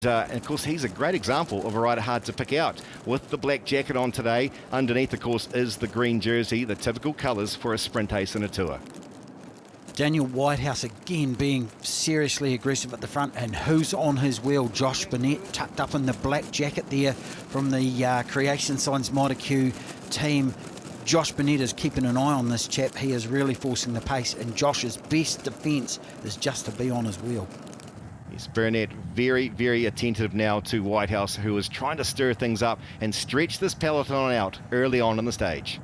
And of course, he's a great example of a rider hard to pick out. With the black jacket on today, underneath, of course, is the green jersey, the typical colours for a sprint ace in a tour. Daniel Whitehouse again being seriously aggressive at the front, and who's on his wheel? Josh Burnett, tucked up in the black jacket there from the Creation Signs Motor-Q team. Josh Burnett is keeping an eye on this chap. He is really forcing the pace, and Josh's best defence is just to be on his wheel. Yes, Burnett very, very attentive now to Whitehouse, who is trying to stir things up and stretch this peloton out early on in the stage.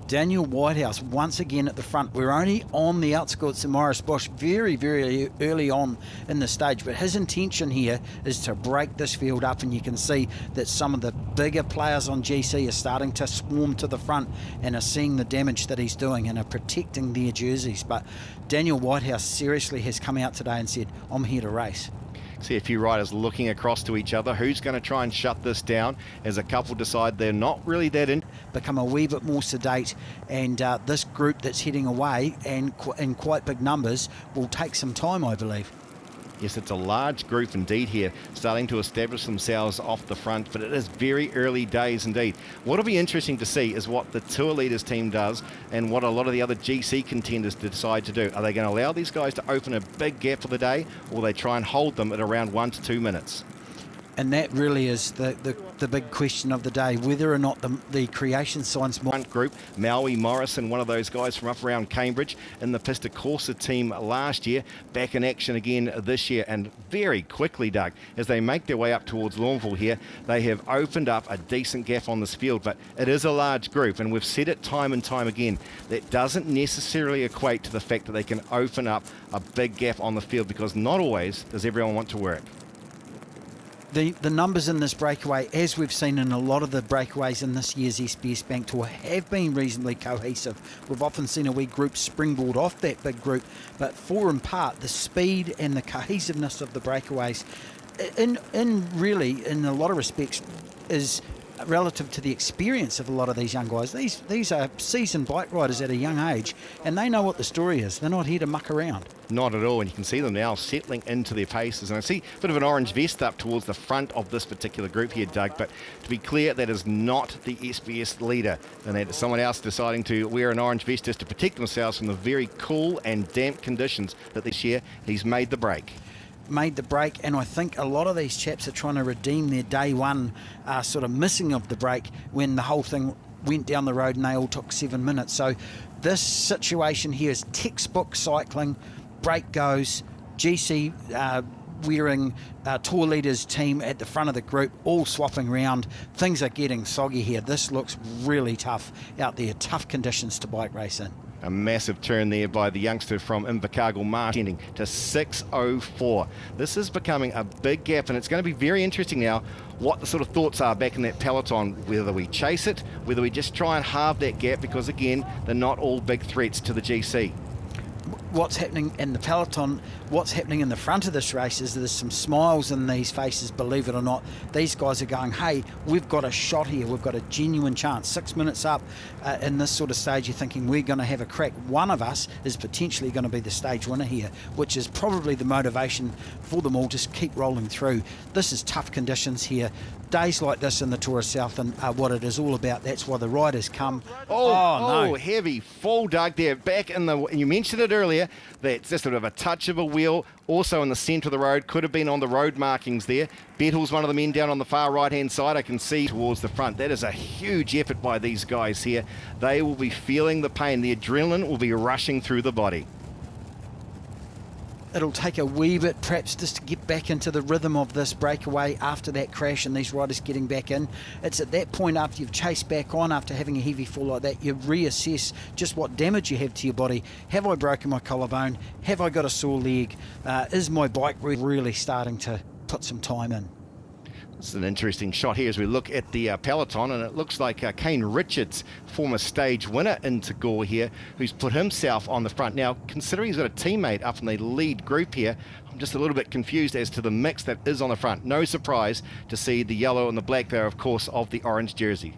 Daniel Whitehouse once again at the front. We're only on the outskirts of Morris Bush very, very early on in the stage, but his intention here is to break this field up, and you can see that some of the bigger players on GC are starting to swarm to the front and are seeing the damage that he's doing and are protecting their jerseys. But Daniel Whitehouse seriously has come out today and said, I'm here to race. See a few riders looking across to each other. Who's going to try and shut this down as a couple decide they're not really that in? Become a wee bit more sedate, and this group that's heading away and in quite big numbers will take some time, I believe. Yes, it's a large group indeed here, starting to establish themselves off the front, but it is very early days indeed. What'll be interesting to see is what the Tour Leaders team does and what a lot of the other GC contenders decide to do. Are they going to allow these guys to open a big gap for the day, or will they try and hold them at around 1 to 2 minutes? And that really is the big question of the day, whether or not the Creation Signs front group, Maui Morrison, one of those guys from up around Cambridge in the Pista Corsa team last year, back in action again this year, and very quickly, Doug, as they make their way up towards Lawnville here, they have opened up a decent gap on this field, but it is a large group, and we've said it time and time again, that doesn't necessarily equate to the fact that they can open up a big gap on the field, because not always does everyone want to work. The numbers in this breakaway, as we've seen in a lot of the breakaways in this year's SBS Bank Tour, have been reasonably cohesive. We've often seen a wee group springboard off that big group, but for in part, the speed and the cohesiveness of the breakaways, in a lot of respects, is relative to the experience of a lot of these young guys. These are seasoned bike riders at a young age, and they know what the story is. They're not here to muck around. Not at all, and you can see them now settling into their paces. And I see a bit of an orange vest up towards the front of this particular group here, Doug, but to be clear, that is not the SBS leader, and that is someone else deciding to wear an orange vest just to protect themselves from the very cool and damp conditions that they share. He's made the break. And I think a lot of these chaps are trying to redeem their day one sort of missing of the break when the whole thing went down the road and they all took 7 minutes. So this situation here is textbook cycling. Break goes, GC wearing Tour Leaders team at the front of the group, all swapping around. Things are getting soggy here. This looks really tough out there, tough conditions to bike race in. A massive turn there by the youngster from Invercargill Marsh, ending to 6:04. This is becoming a big gap, and it's going to be very interesting now what the sort of thoughts are back in that peloton, whether we chase it, whether we just try and halve that gap, because again, they're not all big threats to the GC. What's happening in the peloton, what's happening in the front of this race is there's some smiles in these faces, believe it or not. These guys are going, hey, we've got a shot here, we've got a genuine chance. 6 minutes up in this sort of stage, you're thinking we're going to have a crack. One of us is potentially going to be the stage winner here, which is probably the motivation for them all, just keep rolling through. This is tough conditions here. Days like this in the Tour of Southland are what it is all about. That's why the riders come. No. Heavy fall, Doug, there. Back in the, you mentioned it earlier, that's just sort of a touch of a wheel. Also in the centre of the road, could have been on the road markings there. Bettle's one of the men down on the far right-hand side. I can see towards the front. That is a huge effort by these guys here. They will be feeling the pain. The adrenaline will be rushing through the body. It'll take a wee bit perhaps just to get back into the rhythm of this breakaway after that crash and these riders getting back in. It's at that point, after you've chased back on, after having a heavy fall like that, you reassess just what damage you have to your body. Have I broken my collarbone? Have I got a sore leg? Is my bike really starting to put some time in? This is an interesting shot here as we look at the peloton, and it looks like Kane Richards, former stage winner in Tagore here, who's put himself on the front. Now, considering he's got a teammate up in the lead group here, I'm just a little bit confused as to the mix that is on the front. No surprise to see the yellow and the black there, of course, of the orange jersey.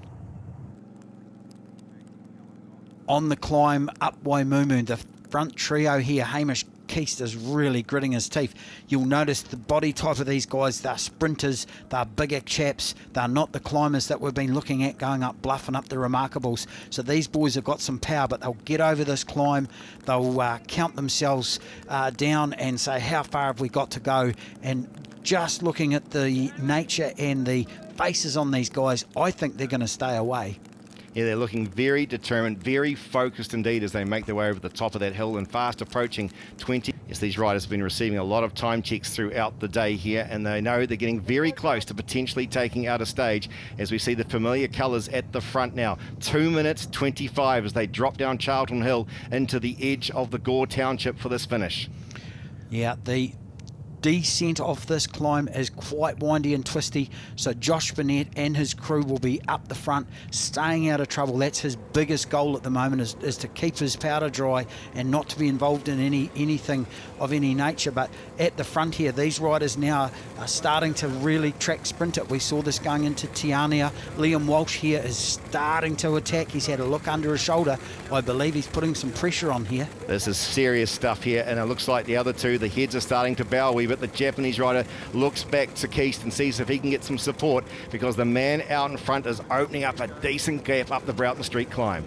on the climb up Waimumu. The front trio here, Hamish Keast is really gritting his teeth. You'll notice the body type of these guys, they're sprinters, they're bigger chaps, they're not the climbers that we've been looking at going up Bluff and up the Remarkables. So these boys have got some power, but they'll get over this climb, they'll count themselves down and say, how far have we got to go? And just looking at the nature and the faces on these guys, I think they're going to stay away. Yeah, they're looking very determined, very focused indeed as they make their way over the top of that hill and fast approaching 20. Yes, these riders have been receiving a lot of time checks throughout the day here, and they know they're getting very close to potentially taking out a stage as we see the familiar colours at the front now. 2 minutes 25 as they drop down Charlton Hill into the edge of the Gore Township for this finish. Yeah, the descent of this climb is quite windy and twisty, so Josh Burnett and his crew will be up the front, staying out of trouble. That's his biggest goal at the moment, is to keep his powder dry and not to be involved in anything of any nature. But at the front here, these riders now are starting to really track sprint it. We saw this going into Tiania. Liam Walsh here is starting to attack. He's had a look under his shoulder. I believe he's putting some pressure on here. This is serious stuff here, and it looks like the other two, the heads are starting to bow a wee bit. The Japanese rider looks back to Keast and sees if he can get some support, because the man out in front is opening up a decent gap up the Broughton Street climb.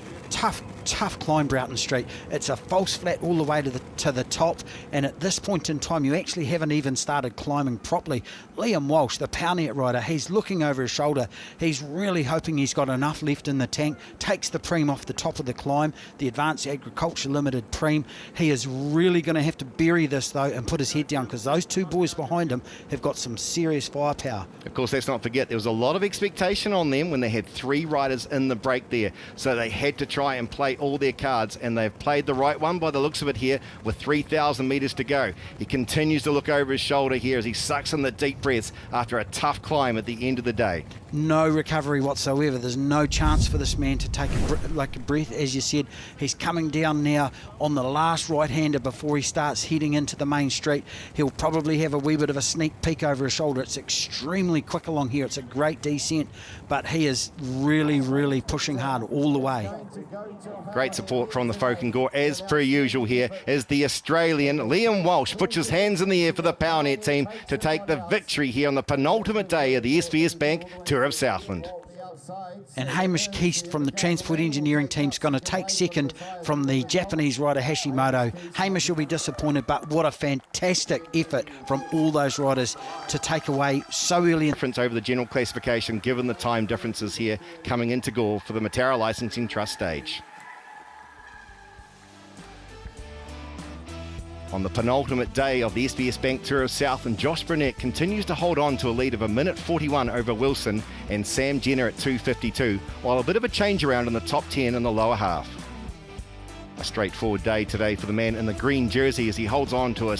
Tough climb, Broughton Street. It's a false flat all the way to the top, and at this point in time you actually haven't even started climbing properly. Liam Walsh, the Pownet rider, he's looking over his shoulder. He's really hoping he's got enough left in the tank. Takes the preem off the top of the climb, the Advanced Agriculture Limited preem. He is really going to have to bury this though and put his head down, because those two boys behind him have got some serious firepower. Of course, let's not forget there was a lot of expectation on them when they had 3 riders in the break there, so they had to try and play all their cards, and they've played the right one by the looks of it here with 3,000 metres to go. He continues to look over his shoulder here as he sucks in the deep breaths after a tough climb at the end of the day. No recovery whatsoever. There's no chance for this man to take a breath. As you said, he's coming down now on the last right-hander before he starts heading into the main street. He'll probably have a wee bit of a sneak peek over his shoulder. It's extremely quick along here. It's a great descent, but he is really pushing hard all the way. Great support from the folk in Gore, as per usual. Here is the Australian Liam Walsh, puts his hands in the air for the Pownet team to take the victory here on the penultimate day of the SBS Bank Tour of Southland. And Hamish Keast from the Transport Engineering team is going to take second from the Japanese rider Hashimoto. Hamish will be disappointed, but what a fantastic effort from all those riders to take away so early. Difference over the general classification given the time differences here coming into Gore for the Matara Licensing Trust stage. On the penultimate day of the SBS Bank Tour of Southland, Josh Burnett continues to hold on to a lead of 1:41 over Wilson and Sam Jenner at 2:52, while a bit of a change around in the top 10 in the lower half. A straightforward day today for the man in the green jersey as he holds on to a